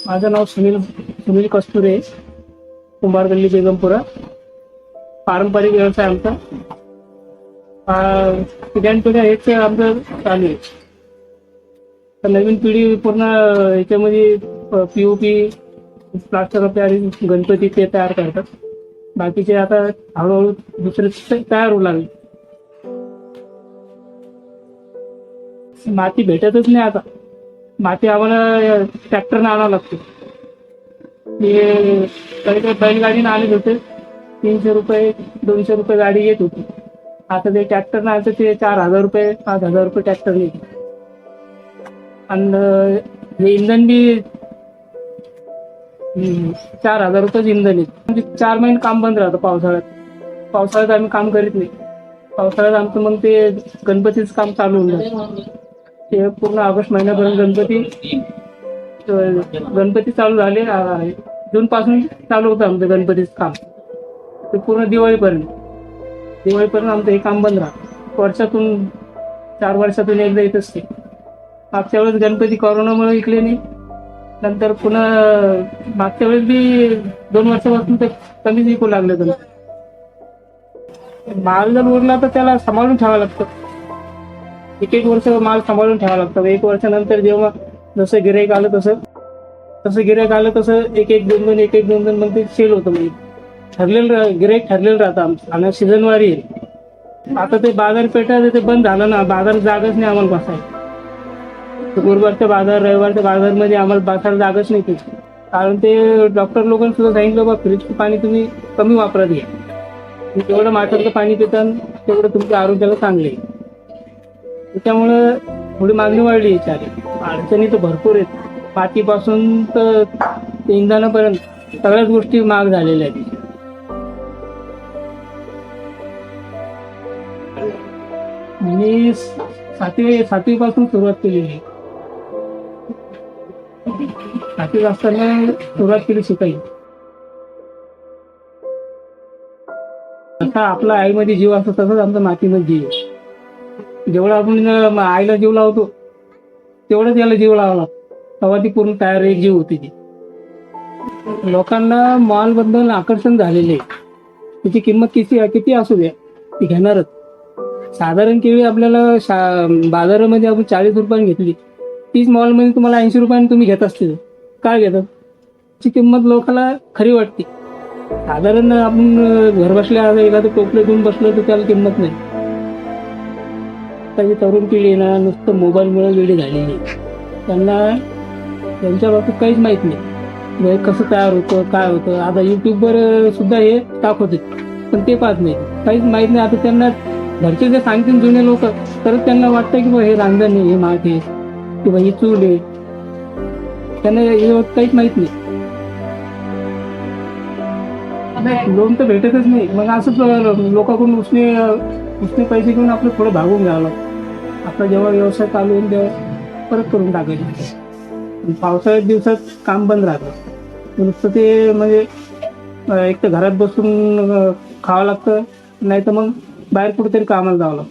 माझं नाव सुनील कस्तुरे, कुंभार गल्ली बेगमपुरा. पारंपरिक व्यवसाय आमचा. पिढ्यानपिढ्या हेच आमचं चालू आहे. तर नवीन पिढी पूर्ण याच्यामध्ये POP, plaster of Paris, Ganpati ते तयार करतात. बाकीचे आता हळूहळू दुसरे तयार होऊ लागले. माती भेटतच नाही आता. माती आम्हाला ट्रॅक्टरने आणावं लागते. ते काही बैलगाडीने आणत होते. 300 रुपये 200 रुपये गाडी येत होती. आता ते ट्रॅक्टरने आणतं ते 4,000 रुपये 5,000 रुपये ट्रॅक्टर येते. आणि हे इंधन बी 4,000 रुपयेच इंधन येते. म्हणजे 4 महिने काम बंद राहतं पावसाळ्यात आम्ही काम करीत नाही. पावसाळ्यात आमचं मग ते गणपतीचं काम चालू होऊन जातं. ते पूर्ण ऑगस्ट महिन्यापर्यंत गणपती चालू झाले. जून पासून चालू होतं आमचं गणपतीचं काम. ते पूर्ण दिवाळीपर्यंत आमचं हे काम बंद राहतं. वर्षातून 4 वर्षातून एकदा येत असते. मागच्या वेळेस गणपती कोरोनामुळे इकले नाही. नंतर पुन्हा मागच्या वेळेस बी 2 वर्षापासून ते कमीच विकू लागले. तर माल जर उरला तर त्याला सांभाळून ठेवावं लागतं. एक वर्ष माल सांभाळून ठेवावं लागतं. 1 वर्षानंतर जेव्हा जसं गिऱ्हाईक आलं तसं एक दोन मग ते सेल होतं. म्हणजे गिऱ्हाईक ठरलेलं राहतं आमचं. आणि सीझनवारी आहे. आता ते बाजारपेठा ते बंद झालं ना. बाजार जागाच नाही आम्हाला बसायला. गुरुवारच्या बाजार, रविवारच्या बाजारमध्ये आम्हाला बसायला जागाच नाही त्याची. कारण ते डॉक्टर लोकांनी सुद्धा सांगितलं बा फ्रीजचं पाणी तुम्ही कमी वापरात घ्या. जेवढं माठाचं पाणी पितात तेवढं तुमच्या आरोग्याला चांगले आहे. त्याच्यामुळं थोडी मागणी वाढली याची. अडचणी तर भरपूर आहेत. मातीपासून तर इंधनापर्यंत सगळ्याच गोष्टी महाग झालेल्या आहेत. मी 7वी पासून सुरुवात केलेली आहे. 7वी असताना सुरुवात केली शिकायची. जसा आपला आईमध्ये जीव असतो तसंच आमचा मातीमध्ये जीव आहे. जेवढा आपण आईला जीव लावतो तेवढंच याला जीव लावावा लागतो. तेव्हा ती पूर्ण तयार एक जीव होती. ती लोकांना मॉलबद्दल आकर्षण झालेले आहे. त्याची किंमत किती असू द्या ती घेणारच. साधारण केळी आपल्याला बाजारामध्ये आपण 40 रुपयाने घेतली, तीच मॉलमध्ये तुम्हाला 80 रुपयाने तुम्ही घेत असतील. काय घेतात? ती किंमत लोकांना खरी वाटते. साधारण आपण घर बसल्या एखादं टोपले देऊन बसलो तर त्याला किंमत नाही. काही तरुण पिढी ना नुसतं मोबाईलमुळे वेळी झालेली. त्यांच्या बाबतीत काहीच माहीत नाही. कसं तयार होतं, काय होतं. आता युट्यूबवर सुद्धा हे दाखवते, पण ते पाहत नाही. काहीच माहीत नाही. आता त्यांना घरचे जे सांगतील जुने लोक, तर त्यांना वाटतं की हे रांधण आहे, हे माठ आहे किंवा ही चूल आहे. त्यांना हे काहीच माहीत नाही. लोन तर भेटतच नाही. मग असंच लोकांकडून उसने पैसे घेऊन आपलं थोडं भागून घ्यावं लागतं. आपला जेव्हा व्यवसाय चालू होईल तेव्हा परत करून टाकायचे. पावसाळ्यात दिवसात काम बंद राहतं. नुसतं ते म्हणजे एक तर घरात बसून खावं लागतं, नाही तर मग बाहेर कुठेतरी कामाला जावं लागतं.